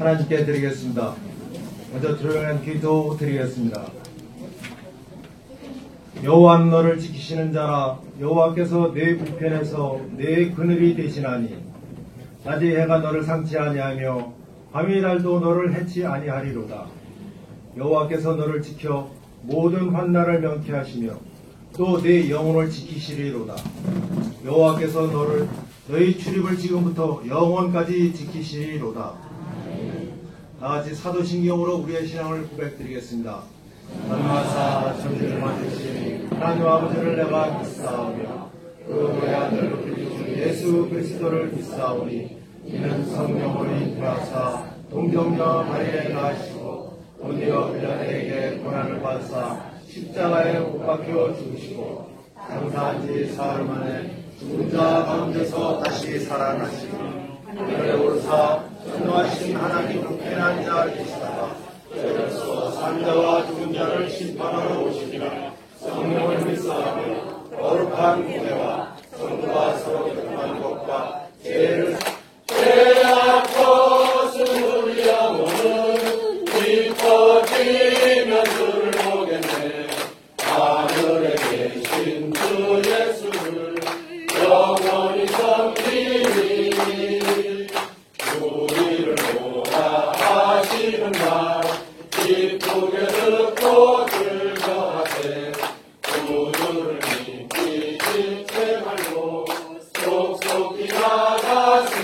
하나님께 드리겠습니다. 먼저 조용한 기도 드리겠습니다. 여호와는 너를 지키시는 자라. 여호와께서 내 우편에서 내 그늘이 되시나니 낮의 해가 너를 상치 아니하며 밤의 달도 너를 해치 아니하리로다. 여호와께서 너를 지켜 모든 환난을 명쾌하시며 또 내 영혼을 지키시리로다. 여호와께서 너희 출입을 지금부터 영원까지 지키시리로다. 다같이 사도신경으로 우리의 신앙을 고백드리겠습니다. 전마사 천지를 만드신 하나님 아버지를 내가 믿사오며 그 외아들 우리 주 예수 그리스도를 믿사오니 이는 성령으로 인도하사 동정녀 마리아에 낳으시고 본디오 빌라도에게 고난을 받으사 십자가에 못 박혀 죽으시고 장사한 지 사흘 만에 죽은 자 가운데서 다시 살아나시고 하늘에 오르사 전능하신 하나님 우편한 자 계시다가 저희로서 산자와 죽은 자를 심판하러 오시리라. 성령을 믿사오며 거룩한 교회와 성도가 서로 교통하는 것과 죄를 죄악 벗은 우리 영혼은 깊어지면 주를 보겠네. 하늘에 계신 주 예수를 영원히 섬기니 우리를 보호하시는 말 기쁘게 듣고 즐거하세. 구주를 믿기 쉽게 말고 속속히 나가세.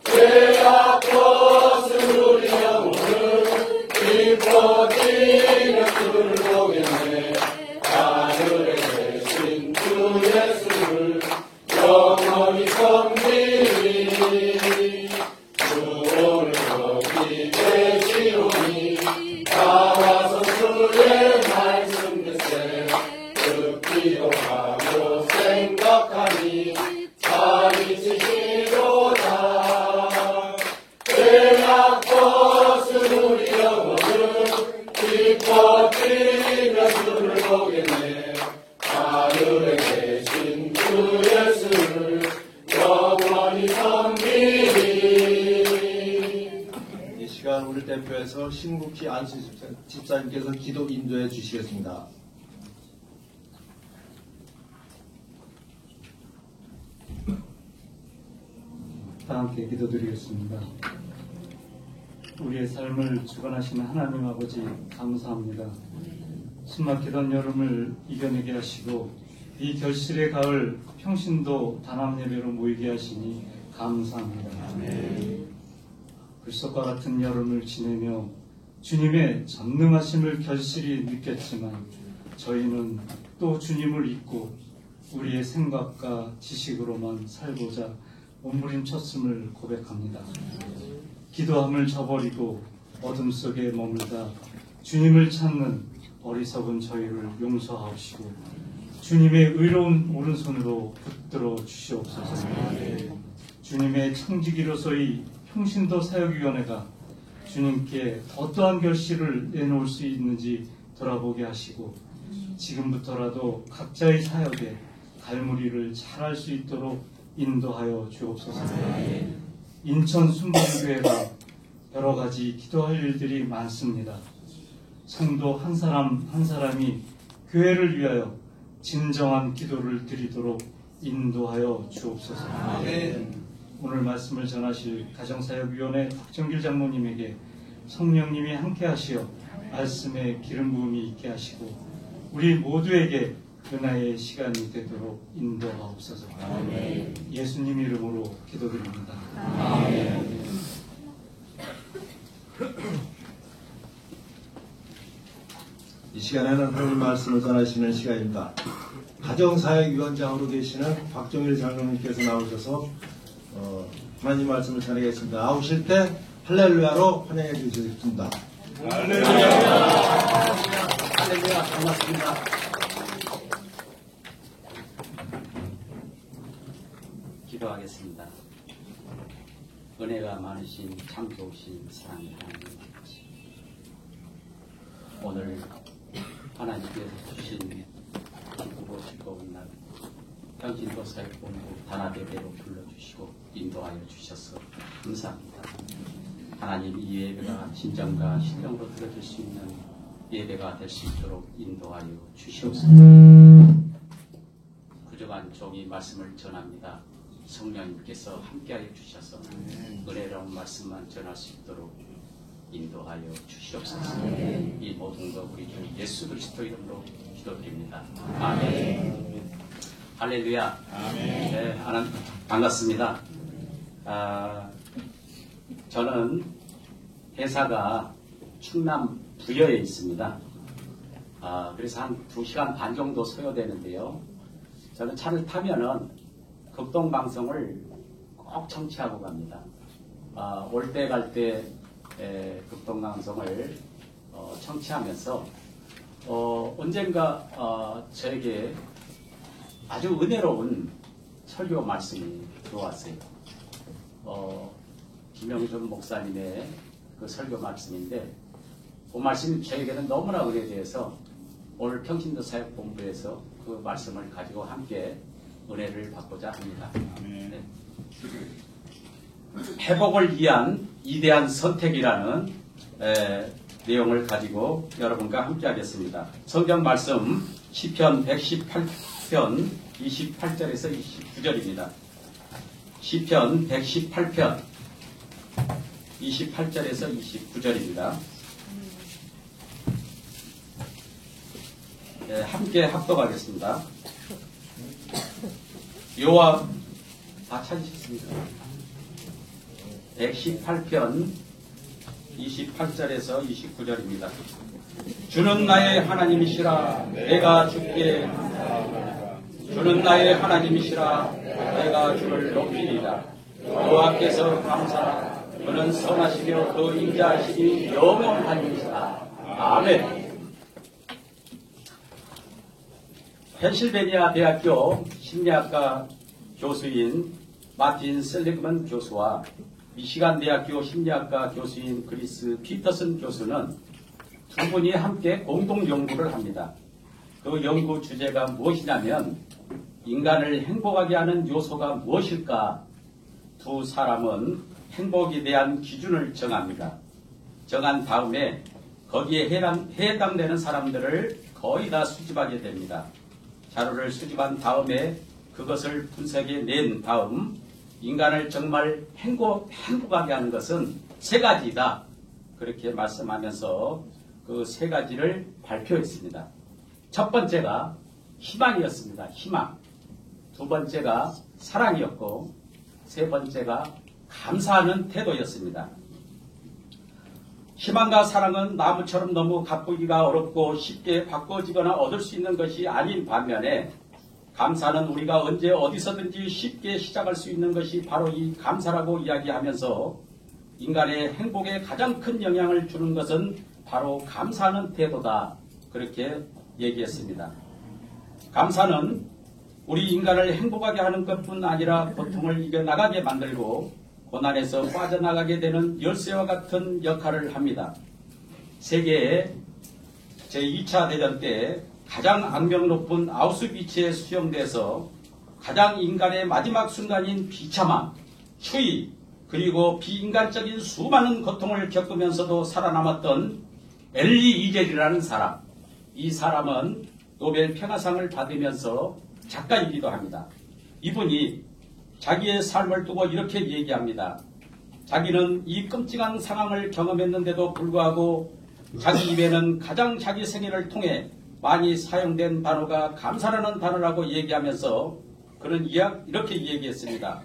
죄악 벗은 우리 영혼은 기뻐지며 주를 보겠네. 하늘에 계신 주 예수를 영원히 섬기니 오늘 여기 계시오니 나와서 주의 말씀 듣세. 듣기도 하고 생각하니 잠이 지시로다. 죄악 벗은 우리 영혼은 기뻐지며 주를 보겠네. 하늘에 계신 주 예수를 영원히 섬기니. 이 시간 우리 대표에서 신국희 안수 집사님께서 기도 인도해 주시겠습니다. 다 함께 기도드리겠습니다. 우리의 삶을 주관하시는 하나님 아버지 감사합니다. 숨막히던 여름을 이겨내게 하시고 이 결실의 가을 평신도 단합 예배로 모이게 하시니 감사합니다. 불꽃과 같은 여름을 지내며 주님의 전능하심을 결실히 느꼈지만 저희는 또 주님을 잊고 우리의 생각과 지식으로만 살고자 몸부림쳤음을 고백합니다. 기도함을 저버리고 어둠 속에 머물다 주님을 찾는 어리석은 저희를 용서하옵시고 주님의 의로운 오른손으로 붙들어 주시옵소서. 주님의 청지기로서의 평신도 사역위원회가 주님께 어떠한 결실을 내놓을 수 있는지 돌아보게 하시고 지금부터라도 각자의 사역에 갈무리를 잘할 수 있도록 인도하여 주옵소서. 인천 순복음교회가 여러 가지 기도할 일들이 많습니다. 성도 한 사람 한 사람이 교회를 위하여 진정한 기도를 드리도록 인도하여 주옵소서. 오늘 말씀을 전하실 가정사역위원회 박정길 장모님에게 성령님이 함께 하시어 말씀에 기름 부음이 있게 하시고 우리 모두에게 은혜의 시간이 되도록 인도하옵소서. 예수님 이름으로 기도드립니다. 아멘. 이 시간에는 하나님 말씀을 전하시는 시간입니다. 가정사역위원장으로 계시는 박정일 장로님께서 나오셔서 하나님 말씀을 전하겠습니다. 나오실 때 할렐루야로 환영해 주시겠습니다. 할렐루야. 할렐루야. 반갑습니다. 기도하겠습니다. 은혜가 많으신 참 좋으신 사랑의 하나님, 오늘 하나님께서 주신 기쁘고 즐거운 날 평신도 사역본부 단합예배로 불러주시고 인도하여 주셔서 감사합니다. 하나님 이 예배가 진정과 신령으로 드려질 수 있는 예배가 될 수 있도록 인도하여 주시옵소서. 부족한 종이 말씀을 전합니다. 성령님께서 함께하여 주셔서 은혜로운 말씀만 전할 수 있도록 인도하여 주시옵소서. 이 모든 것 우리 주 예수 그리스도 이름으로 기도드립니다. 아멘. 할렐루야. 네, 하나님 반갑습니다. 저는 회사가 충남 부여에 있습니다. 그래서 한 2시간 반 정도 소요되는데요. 저는 차를 타면은 극동방송을 꼭 청취하고 갑니다. 올 때 갈 때 극동방송을 청취하면서 언젠가 저에게 아주 은혜로운 설교 말씀이 들어왔어요. 김영준 목사님의 그 설교 말씀인데 그 말씀이 저에게는 너무나 은혜돼서 오늘 평신도 사역본부에서 그 말씀을 가지고 함께 은혜를 받고자 합니다. 네. 회복을 위한 이대한 선택이라는 내용을 가지고 여러분과 함께 하겠습니다. 성경 말씀 시편 118편 28절에서 29절입니다. 시편 118편 28절에서 29절입니다. 네, 함께 합독하겠습니다. 요압 다 찾으셨습니까? 118편 28절에서 29절입니다. 주는 나의 하나님이시라 내가 주께 주는 나의 하나님이시라 내가 주를 높이리라. 여호와께서 감사하라. 그는 선하시며 그 인자하시니 영원하니이시라. 아멘. 펜실베니아 대학교 심리학과 교수인 마틴 셀리그먼 교수와 미시간 대학교 심리학과 교수인 크리스 피터슨 교수는 두 분이 함께 공동 연구를 합니다. 그 연구 주제가 무엇이냐면 인간을 행복하게 하는 요소가 무엇일까? 두 사람은 행복에 대한 기준을 정합니다. 정한 다음에 거기에 해당되는 사람들을 거의 다 수집하게 됩니다. 자료를 수집한 다음에 그것을 분석해 낸 다음 인간을 정말 행복하게 하는 것은 세 가지다. 그렇게 말씀하면서 그 세 가지를 발표했습니다. 첫 번째가 희망이었습니다. 희망. 두 번째가 사랑이었고 세 번째가 감사하는 태도였습니다. 희망과 사랑은 나무처럼 너무 가꾸기가 어렵고 쉽게 바꿔지거나 얻을 수 있는 것이 아닌 반면에 감사는 우리가 언제 어디서든지 쉽게 시작할 수 있는 것이 바로 이 감사라고 이야기하면서 인간의 행복에 가장 큰 영향을 주는 것은 바로 감사하는 태도다. 그렇게 얘기했습니다. 감사는 우리 인간을 행복하게 하는 것뿐 아니라 고통을 이겨나가게 만들고 고난에서 빠져나가게 되는 열쇠와 같은 역할을 합니다. 세계의 제2차 대전 때 가장 악명 높은 아우슈비츠에 수용돼서 가장 인간의 마지막 순간인 비참함, 추위, 그리고 비인간적인 수많은 고통을 겪으면서도 살아남았던 엘리 이젤이라는 사람. 이 사람은 노벨 평화상을 받으면서 작가이기도 합니다. 이분이 자기의 삶을 두고 이렇게 얘기합니다. 자기는 이 끔찍한 상황을 경험했는데도 불구하고 자기 입에는 가장 자기 생애를 통해 많이 사용된 단어가 감사라는 단어라고 얘기하면서 그는 이렇게 얘기했습니다.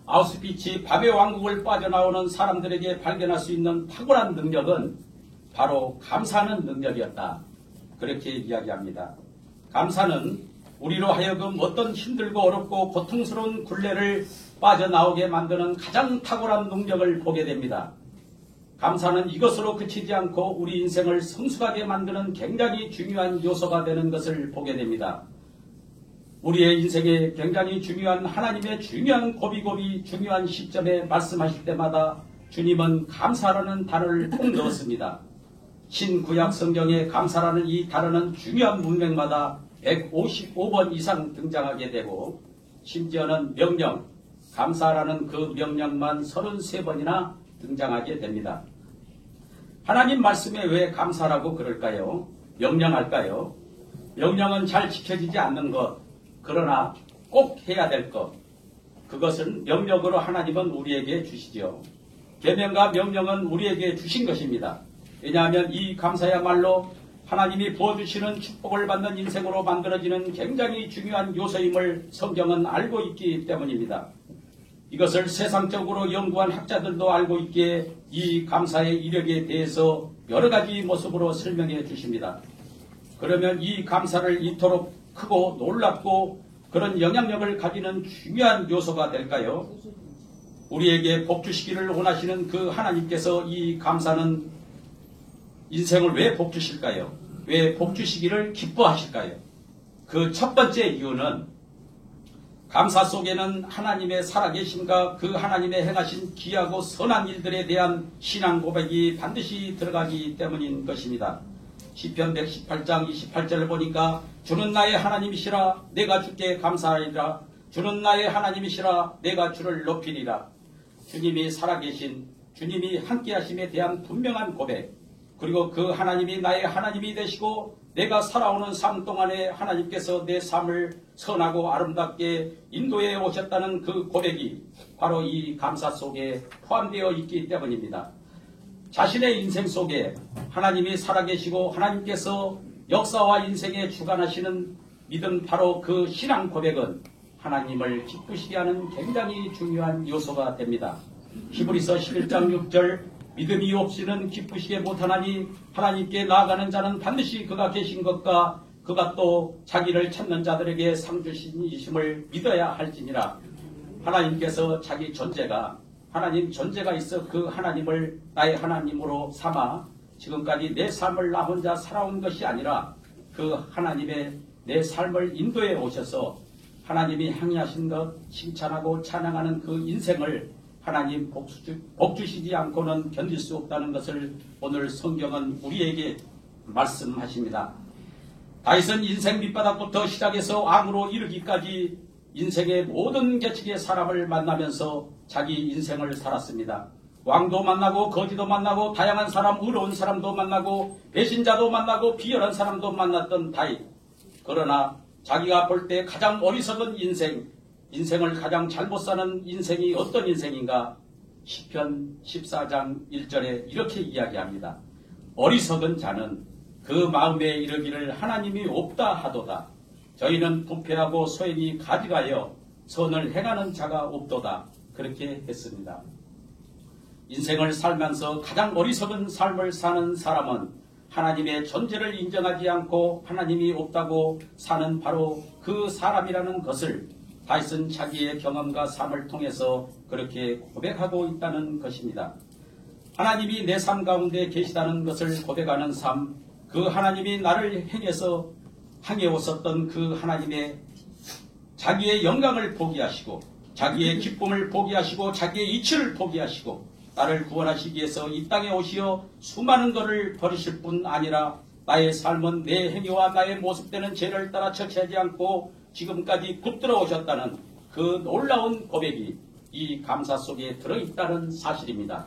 아우슈비츠 밤의 왕국을 빠져나오는 사람들에게 발견할 수 있는 탁월한 능력은 바로 감사하는 능력이었다. 그렇게 이야기합니다. 감사는 우리로 하여금 어떤 힘들고 어렵고 고통스러운 굴레를 빠져나오게 만드는 가장 탁월한 능력을 보게 됩니다. 감사는 이것으로 그치지 않고 우리 인생을 성숙하게 만드는 굉장히 중요한 요소가 되는 것을 보게 됩니다. 우리의 인생에 굉장히 중요한 하나님의 중요한 고비고비 중요한 시점에 말씀하실 때마다 주님은 감사라는 단어를 꼭 넣었습니다. 신구약 성경에 감사라는 이 단어는 중요한 문맥마다 155번 이상 등장하게 되고 심지어는 명령, 감사라는 그 명령만 33번이나 등장하게 됩니다. 하나님 말씀에 왜 감사라고 그럴까요? 명령할까요? 명령은 잘 지켜지지 않는 것, 그러나 꼭 해야 될 것, 그것은 명령으로 하나님은 우리에게 주시죠. 계명과 명령은 우리에게 주신 것입니다. 왜냐하면 이 감사야말로 하나님이 부어주시는 축복을 받는 인생으로 만들어지는 굉장히 중요한 요소임을 성경은 알고 있기 때문입니다. 이것을 세상적으로 연구한 학자들도 알고 있기에 이 감사의 이력에 대해서 여러 가지 모습으로 설명해 주십니다. 그러면 이 감사를 이토록 크고 놀랍고 그런 영향력을 가지는 중요한 요소가 될까요? 우리에게 복 주시기를 원하시는 그 하나님께서 이 감사는 인생을 왜 복 주실까요? 왜 복 주시기를 기뻐하실까요? 그 첫 번째 이유는 감사 속에는 하나님의 살아계심과 그 하나님의 행하신 귀하고 선한 일들에 대한 신앙 고백이 반드시 들어가기 때문인 것입니다. 시편 118장 28절을 보니까 주는 나의 하나님이시라 내가 주께 감사하리라. 주는 나의 하나님이시라 내가 주를 높이리라. 주님이 살아계신, 주님이 함께하심에 대한 분명한 고백, 그리고 그 하나님이 나의 하나님이 되시고 내가 살아오는 삶 동안에 하나님께서 내 삶을 선하고 아름답게 인도해 오셨다는 그 고백이 바로 이 감사 속에 포함되어 있기 때문입니다. 자신의 인생 속에 하나님이 살아계시고 하나님께서 역사와 인생에 주관하시는 믿음, 바로 그 신앙 고백은 하나님을 기쁘시게 하는 굉장히 중요한 요소가 됩니다. 히브리서 11장 6절 믿음이 없이는 기쁘시게 못하나니 하나님께 나아가는 자는 반드시 그가 계신 것과 그가 또 자기를 찾는 자들에게 상 주신이심을 믿어야 할지니라. 하나님께서 자기 존재가, 하나님 존재가 있어 그 하나님을 나의 하나님으로 삼아 지금까지 내 삶을 나 혼자 살아온 것이 아니라 그 하나님의 내 삶을 인도해 오셔서 하나님이 행하신 것 칭찬하고 찬양하는 그 인생을 하나님 복 주시지 않고는 견딜 수 없다는 것을 오늘 성경은 우리에게 말씀하십니다. 다윗은 인생 밑바닥부터 시작해서 왕으로 이르기까지 인생의 모든 계층의 사람을 만나면서 자기 인생을 살았습니다. 왕도 만나고 거지도 만나고 다양한 사람, 의로운 사람도 만나고 배신자도 만나고 비열한 사람도 만났던 다윗. 그러나 자기가 볼 때 가장 어리석은 인생을 가장 잘못 사는 인생이 어떤 인생인가? 시편 14장 1절에 이렇게 이야기합니다. 어리석은 자는 그 마음에 이르기를 하나님이 없다 하도다. 저희는 부패하고 소행이 가득하여 선을 행하는 자가 없도다. 그렇게 했습니다. 인생을 살면서 가장 어리석은 삶을 사는 사람은 하나님의 존재를 인정하지 않고 하나님이 없다고 사는 바로 그 사람이라는 것을 다윗은 자기의 경험과 삶을 통해서 그렇게 고백하고 있다는 것입니다. 하나님이 내 삶 가운데 계시다는 것을 고백하는 삶, 그 하나님이 나를 향해 오셨던 그 하나님의 자기의 영광을 포기하시고 자기의 기쁨을 포기하시고 자기의 이치를 포기하시고 나를 구원하시기 위해서 이 땅에 오시어 수많은 것을 버리실 뿐 아니라 나의 삶은 내 행위와 나의 모습되는 죄를 따라 처치하지 않고 지금까지 붙들어 오셨다는 그 놀라운 고백이 이 감사 속에 들어있다는 사실입니다.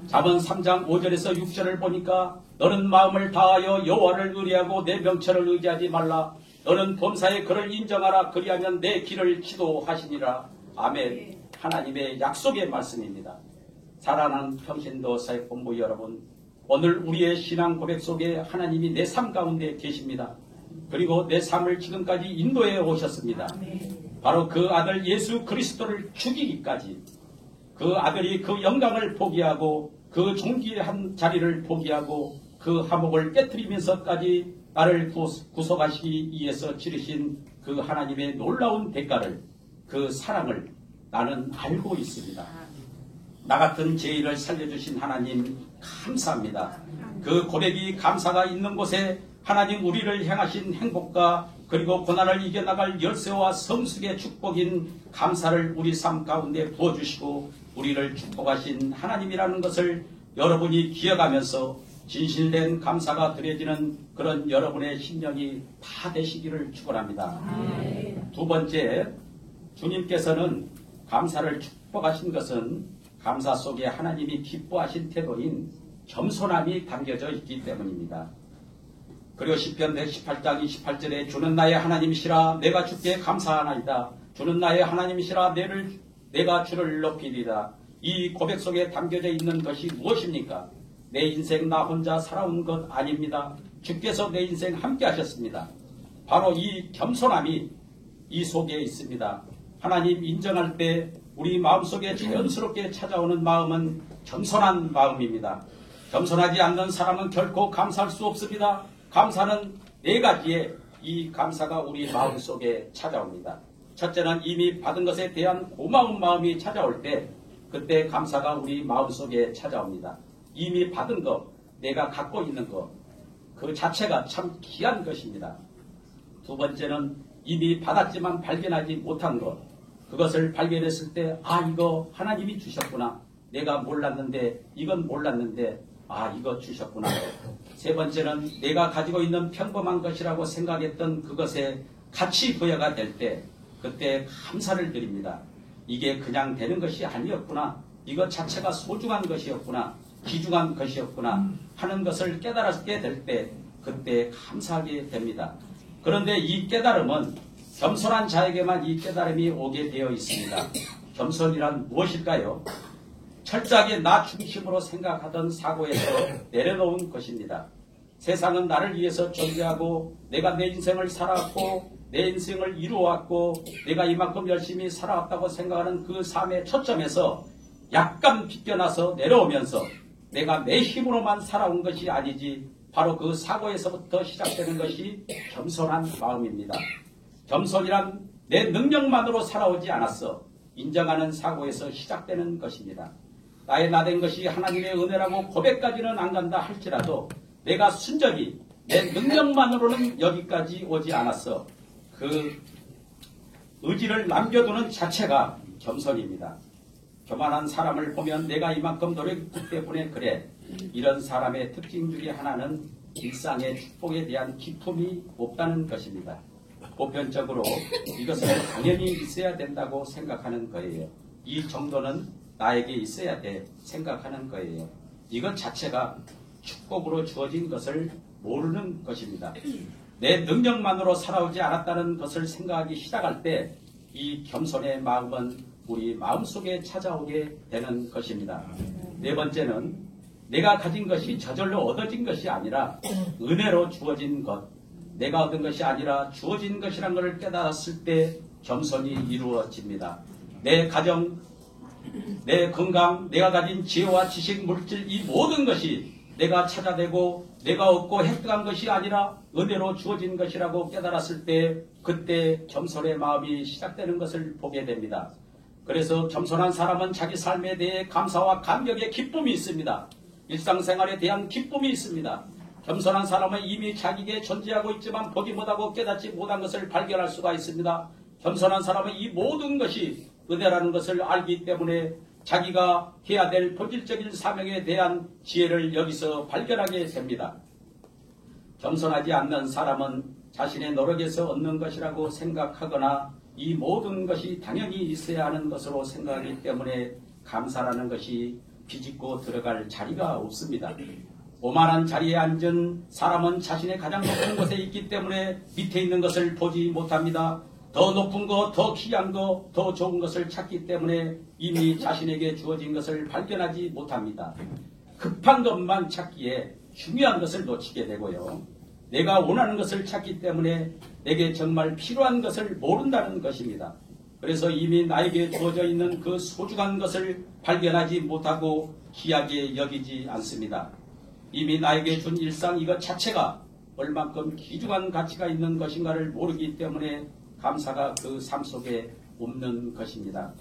잠언 3장 5절에서 6절을 보니까 너는 마음을 다하여 여호와를 의뢰하고 내 명철을 의지하지 말라. 너는 범사에 그를 인정하라. 그리하면 내 길을 지도하시니라. 아멘. 하나님의 약속의 말씀입니다. 사랑하는 평신도 사역본부 여러분, 오늘 우리의 신앙 고백 속에 하나님이 내 삶 가운데 계십니다. 그리고 내 삶을 지금까지 인도해 오셨습니다. 바로 그 아들 예수 그리스도를 죽이기까지 그 아들이 그 영광을 포기하고 그 존귀한 자리를 포기하고 그 하목을 깨뜨리면서까지 나를 구속하시기 위해서 치르신 그 하나님의 놀라운 대가를, 그 사랑을 나는 알고 있습니다. 나 같은 죄인을 살려주신 하나님 감사합니다. 그 고백이 감사가 있는 곳에 하나님 우리를 향하신 행복과 그리고 고난을 이겨나갈 열쇠와 성숙의 축복인 감사를 우리 삶 가운데 부어주시고 우리를 축복하신 하나님이라는 것을 여러분이 기억하면서 진실된 감사가 드려지는 그런 여러분의 심령이 다 되시기를 축원합니다. 두 번째, 주님께서는 감사를 축복하신 것은 감사 속에 하나님이 기뻐하신 태도인 겸손함이 담겨져 있기 때문입니다. 그리고 시편 118장 28절에 주는 나의 하나님이시라 내가 주께 감사하나이다. 주는 나의 하나님이시라 내가 주를 높이리다. 이 고백 속에 담겨져 있는 것이 무엇입니까? 내 인생 나 혼자 살아온 것 아닙니다. 주께서 내 인생 함께 하셨습니다. 바로 이 겸손함이 이 속에 있습니다. 하나님 인정할 때 우리 마음속에 자연스럽게 찾아오는 마음은 겸손한 마음입니다. 겸손하지 않는 사람은 결코 감사할 수 없습니다. 감사는 네 가지의 이 감사가 우리 마음속에 찾아옵니다. 첫째는 이미 받은 것에 대한 고마운 마음이 찾아올 때 그때 감사가 우리 마음속에 찾아옵니다. 이미 받은 것, 내가 갖고 있는 것, 그 자체가 참 귀한 것입니다. 두 번째는 이미 받았지만 발견하지 못한 것, 그것을 발견했을 때 이거 하나님이 주셨구나. 내가 몰랐는데 이건 몰랐는데 이거 주셨구나. 세 번째는 내가 가지고 있는 평범한 것이라고 생각했던 그것에 가치 부여가 될 때 그때 감사를 드립니다. 이게 그냥 되는 것이 아니었구나. 이것 자체가 소중한 것이었구나. 귀중한 것이었구나 하는 것을 깨달았게 될 때 그때 감사하게 됩니다. 그런데 이 깨달음은 겸손한 자에게만 이 깨달음이 오게 되어 있습니다. 겸손이란 무엇일까요? 철저하게 나 중심으로 생각하던 사고에서 내려놓은 것입니다. 세상은 나를 위해서 존재하고 내가 내 인생을 살아왔고 내 인생을 이루어왔고 내가 이만큼 열심히 살아왔다고 생각하는 그 삶의 초점에서 약간 비껴나서 내려오면서 내가 내 힘으로만 살아온 것이 아니지 바로 그 사고에서부터 시작되는 것이 겸손한 마음입니다. 겸손이란 내 능력만으로 살아오지 않았어. 인정하는 사고에서 시작되는 것입니다. 나의 나된 것이 하나님의 은혜라고 고백까지는 안 간다 할지라도 내가 순전히 내 능력만으로는 여기까지 오지 않았어. 그 의지를 남겨두는 자체가 겸손입니다. 교만한 사람을 보면 내가 이만큼 노력했기 때문에 그래. 이런 사람의 특징 중에 하나는 일상의 축복에 대한 기쁨이 없다는 것입니다. 보편적으로 이것은 당연히 있어야 된다고 생각하는 거예요. 이 정도는 나에게 있어야 돼 생각하는 거예요. 이것 자체가 축복으로 주어진 것을 모르는 것입니다. 내 능력만으로 살아오지 않았다는 것을 생각하기 시작할 때 이 겸손의 마음은 우리 마음속에 찾아오게 되는 것입니다. 네 번째는 내가 가진 것이 저절로 얻어진 것이 아니라 은혜로 주어진 것, 내가 얻은 것이 아니라 주어진 것이라는 것을 깨달았을 때 겸손이 이루어집니다. 내 가정, 내 건강, 내가 가진 지혜와 지식, 물질 이 모든 것이 내가 찾아내고 내가 얻고 획득한 것이 아니라 은혜로 주어진 것이라고 깨달았을 때 그때 겸손의 마음이 시작되는 것을 보게 됩니다. 그래서 겸손한 사람은 자기 삶에 대해 감사와 감격의 기쁨이 있습니다. 일상생활에 대한 기쁨이 있습니다. 겸손한 사람은 이미 자기에게 존재하고 있지만 보지 못하고 깨닫지 못한 것을 발견할 수가 있습니다. 겸손한 사람은 이 모든 것이 은혜라는 것을 알기 때문에 자기가 해야 될 본질적인 사명에 대한 지혜를 여기서 발견하게 됩니다. 겸손하지 않는 사람은 자신의 노력에서 얻는 것이라고 생각하거나 이 모든 것이 당연히 있어야 하는 것으로 생각하기 때문에 감사라는 것이 비집고 들어갈 자리가 없습니다. 오만한 자리에 앉은 사람은 자신의 가장 높은 곳에 있기 때문에 밑에 있는 것을 보지 못합니다. 더 높은 것, 더 귀한 것, 더 좋은 것을 찾기 때문에 이미 자신에게 주어진 것을 발견하지 못합니다. 급한 것만 찾기에 중요한 것을 놓치게 되고요. 내가 원하는 것을 찾기 때문에 내게 정말 필요한 것을 모른다는 것입니다. 그래서 이미 나에게 주어져 있는 그 소중한 것을 발견하지 못하고 귀하게 여기지 않습니다. 이미 나에게 준 일상 이것 자체가 얼만큼 귀중한 가치가 있는 것인가를 모르기 때문에 감사가 그 삶 속에 없는 것입니다.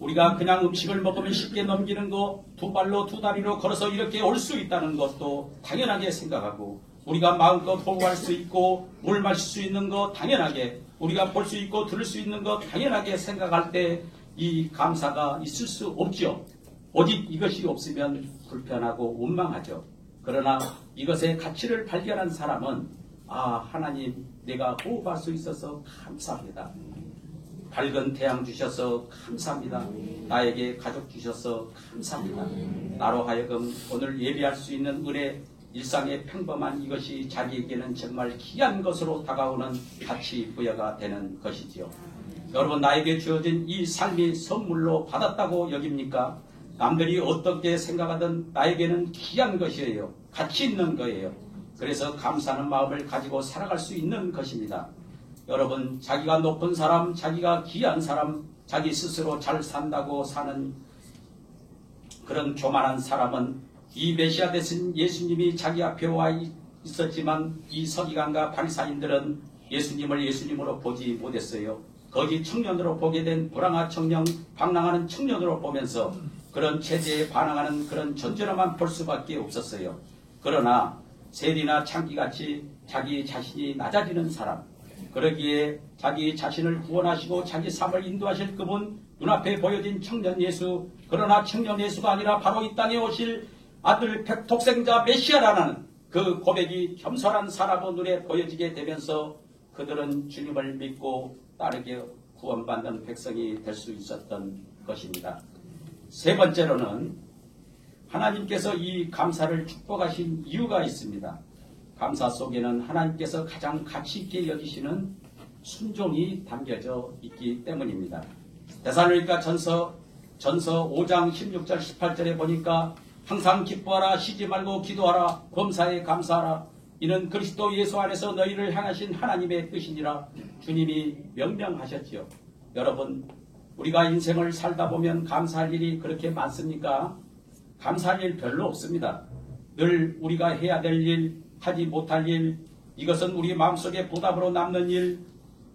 우리가 그냥 음식을 먹으면 쉽게 넘기는 거, 두 발로 두 다리로 걸어서 이렇게 올 수 있다는 것도 당연하게 생각하고 우리가 마음껏 호흡할 수 있고 물 마실 수 있는 거 당연하게 우리가 볼 수 있고 들을 수 있는 거 당연하게 생각할 때 이 감사가 있을 수 없죠. 오직 이것이 없으면 불편하고 원망하죠. 그러나 이것의 가치를 발견한 사람은 하나님 내가 호흡할 수 있어서 감사합니다. 밝은 태양 주셔서 감사합니다. 나에게 가족 주셔서 감사합니다. 나로 하여금 오늘 예배할 수 있는 은혜, 일상의 평범한 이것이 자기에게는 정말 귀한 것으로 다가오는 가치 부여가 되는 것이지요. 여러분, 나에게 주어진 이 삶이 선물로 받았다고 여깁니까? 남들이 어떻게 생각하든 나에게는 귀한 것이에요. 가치 있는 거예요. 그래서 감사하는 마음을 가지고 살아갈 수 있는 것입니다. 여러분, 자기가 높은 사람, 자기가 귀한 사람, 자기 스스로 잘 산다고 사는 그런 교만한 사람은 이 메시아 되신 예수님이 자기 앞에 와 있었지만 이 서기관과 바리사인들은 예수님을 예수님으로 보지 못했어요. 거기 청년으로 보게 된 불황한 청년, 방랑하는 청년으로 보면서 그런 체제에 반항하는 그런 존재로만 볼 수밖에 없었어요. 그러나 세리나 창기같이 자기 자신이 낮아지는 사람, 그러기에 자기 자신을 구원하시고 자기 삶을 인도하실 그분, 눈앞에 보여진 청년 예수, 그러나 청년 예수가 아니라 바로 이 땅에 오실 아들 독생자 메시아라는 그 고백이 겸손한 사람의 눈에 보여지게 되면서 그들은 주님을 믿고 따르게 구원받는 백성이 될 수 있었던 것입니다. 세 번째로는 하나님께서 이 감사를 축복하신 이유가 있습니다. 감사 속에는 하나님께서 가장 가치 있게 여기시는 순종이 담겨져 있기 때문입니다. 데살로니가 전서 5장 16절 18절에 보니까 항상 기뻐하라, 쉬지 말고 기도하라, 범사에 감사하라. 이는 그리스도 예수 안에서 너희를 향하신 하나님의 뜻이니라. 주님이 명령하셨지요. 여러분, 우리가 인생을 살다 보면 감사할 일이 그렇게 많습니까? 감사할 일 별로 없습니다. 늘 우리가 해야 될 일, 하지 못할 일, 이것은 우리 마음속에 보답으로 남는 일,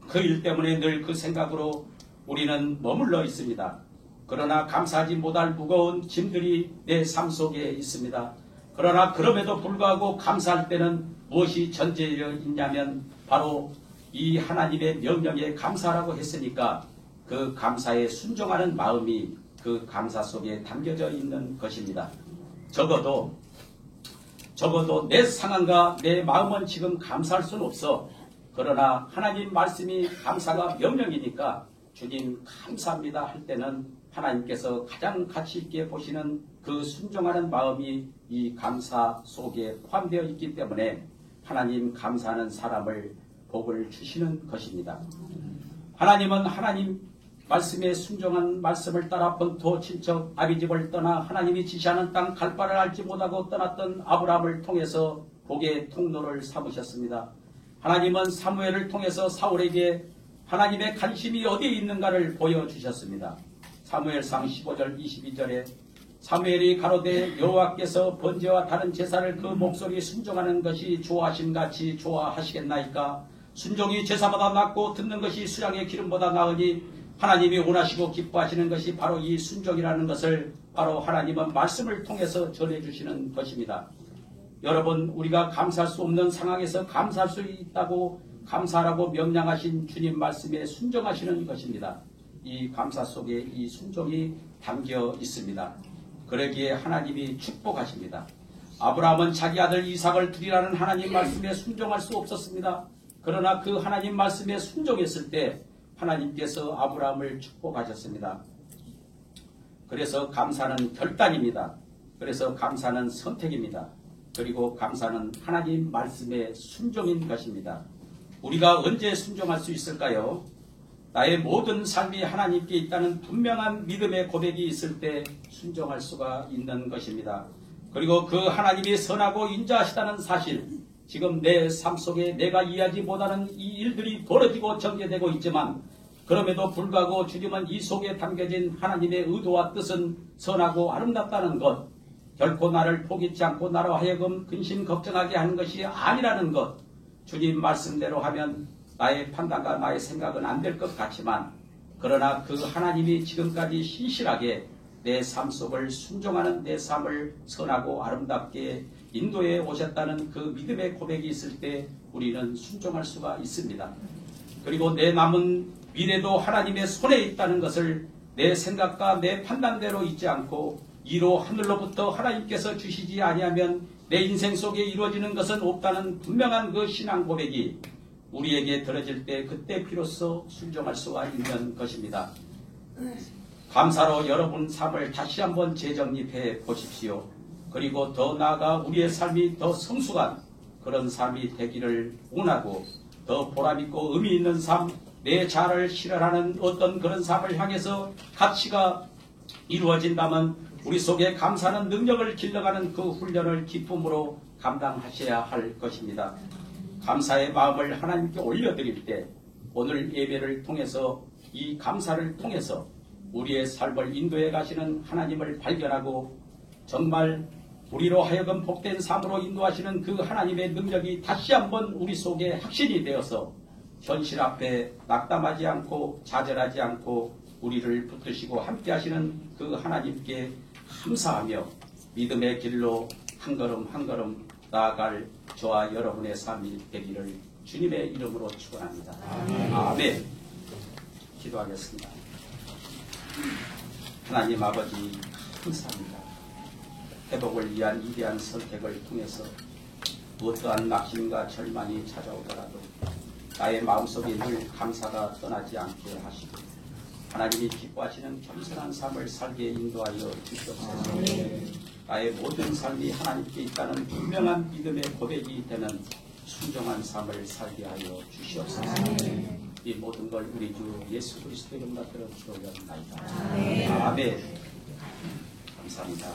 그 일 때문에 늘 그 생각으로 우리는 머물러 있습니다. 그러나 감사하지 못할 무거운 짐들이 내 삶 속에 있습니다. 그러나 그럼에도 불구하고 감사할 때는 무엇이 전제되어 있냐면 바로 이 하나님의 명령에 감사라고 했으니까 그 감사에 순종하는 마음이 그 감사 속에 담겨져 있는 것입니다. 적어도 내 상황과 내 마음은 지금 감사할 수는 없어. 그러나 하나님 말씀이 감사가 명령이니까 주님 감사합니다 할 때는 하나님께서 가장 가치 있게 보시는 그 순종하는 마음이 이 감사 속에 포함되어 있기 때문에 하나님 감사하는 사람을 복을 주시는 것입니다. 하나님은 하나님 말씀에 순종한 말씀을 따라 본토 친척 아비집을 떠나 하나님이 지시하는 땅 갈 바를 알지 못하고 떠났던 아브라함을 통해서 복의 통로를 삼으셨습니다. 하나님은 사무엘을 통해서 사울에게 하나님의 관심이 어디에 있는가를 보여주셨습니다. 사무엘상 15절 22절에 사무엘이 가로되 여호와께서 번제와 다른 제사를 그 목소리에 순종하는 것이 좋아하심같이 좋아하시겠나이까. 순종이 제사보다 낫고 듣는 것이 수양의 기름보다 나으니 하나님이 원하시고 기뻐하시는 것이 바로 이 순종이라는 것을 바로 하나님은 말씀을 통해서 전해주시는 것입니다. 여러분, 우리가 감사할 수 없는 상황에서 감사할 수 있다고 감사하라고 명령하신 주님 말씀에 순종하시는 것입니다. 이 감사 속에 이 순종이 담겨 있습니다. 그러기에 하나님이 축복하십니다. 아브라함은 자기 아들 이삭을 드리라는 하나님 말씀에 순종할 수 없었습니다. 그러나 그 하나님 말씀에 순종했을 때 하나님께서 아브라함을 축복하셨습니다. 그래서 감사는 결단입니다. 그래서 감사는 선택입니다. 그리고 감사는 하나님 말씀의 순종인 것입니다. 우리가 언제 순종할 수 있을까요? 나의 모든 삶이 하나님께 있다는 분명한 믿음의 고백이 있을 때 순종할 수가 있는 것입니다. 그리고 그 하나님이 선하고 인자하시다는 사실, 지금 내 삶 속에 내가 이해하지 못하는 이 일들이 벌어지고 전개되고 있지만 그럼에도 불구하고 주님은 이 속에 담겨진 하나님의 의도와 뜻은 선하고 아름답다는 것, 결코 나를 포기치 않고 나로 하여금 근심 걱정하게 하는 것이 아니라는 것, 주님 말씀대로 하면 나의 판단과 나의 생각은 안 될 것 같지만 그러나 그 하나님이 지금까지 신실하게 내 삶 속을 순종하는 내 삶을 선하고 아름답게 인도해 오셨다는 그 믿음의 고백이 있을 때 우리는 순종할 수가 있습니다. 그리고 내 남은 미래도 하나님의 손에 있다는 것을 내 생각과 내 판단대로 있지 않고 이로 하늘로부터 하나님께서 주시지 아니하면 내 인생 속에 이루어지는 것은 없다는 분명한 그 신앙 고백이 우리에게 들어질 때 그때 비로소 순종할 수가 있는 것입니다. 감사로 여러분 삶을 다시 한번 재정립해 보십시오. 그리고 더 나아가 우리의 삶이 더 성숙한 그런 삶이 되기를 원하고 더 보람있고 의미 있는 삶, 내 자아를 실현하는 어떤 그런 삶을 향해서 가치가 이루어진다면 우리 속에 감사하는 능력을 길러가는 그 훈련을 기쁨으로 감당하셔야 할 것입니다. 감사의 마음을 하나님께 올려드릴 때 오늘 예배를 통해서 이 감사를 통해서 우리의 삶을 인도해 가시는 하나님을 발견하고 정말 우리로 하여금 복된 삶으로 인도하시는 그 하나님의 능력이 다시 한번 우리 속에 확신이 되어서 현실 앞에 낙담하지 않고 좌절하지 않고 우리를 붙드시고 함께 하시는 그 하나님께 감사하며 믿음의 길로 한 걸음 한 걸음 나아갈 저와 여러분의 삶이 되기를 주님의 이름으로 축원합니다. 아멘. 기도하겠습니다. 하나님 아버지 감사합니다. 회복을 위한 위대한 선택을 통해서 어떠한 낙심과 절망이 찾아오더라도 나의 마음속에 늘 감사가 떠나지 않게 하시고 하나님이 기뻐하시는 겸손한 삶을 살게 인도하여 주시옵소서. 나의 모든 삶이 하나님께 있다는 분명한 믿음의 고백이 되는 순종한 삶을 살게 하여 주시옵소서. 이 모든 걸 우리 주 예수 그리스도의 이름으로 기도드립니다. 아멘. 감사합니다.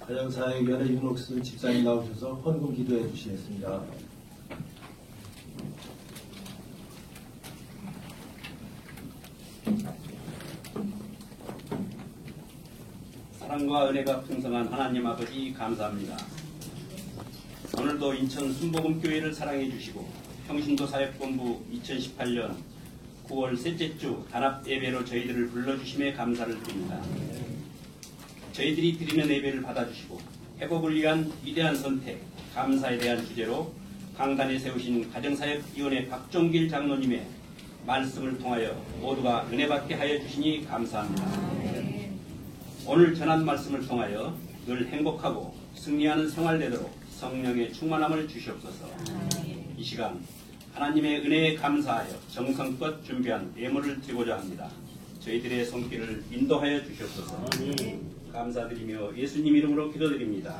가정사역위원회 윤옥순 집사님 나오셔서 헌금 기도해 주시겠습니다. 사랑과 은혜가 풍성한 하나님 아버지 감사합니다. 오늘도 인천 순복음교회를 사랑해 주시고 평신도 사역본부 2018년 9월 셋째 주 단합 예배로 저희들을 불러주심에 감사를 드립니다. 저희들이 드리는 예배를 받아주시고 회복을 위한 위대한 선택, 감사에 대한 주제로 강단에 세우신 가정사역위원회 박종길 장로님의 말씀을 통하여 모두가 은혜받게 하여 주시니 감사합니다. 오늘 전한 말씀을 통하여 늘 행복하고 승리하는 생활 되도록 성령의 충만함을 주시옵소서. 이 시간 하나님의 은혜에 감사하여 정성껏 준비한 예물을 드리고자 합니다. 저희들의 손길을 인도하여 주시옵소서. 감사드리며 예수님 이름으로 기도드립니다.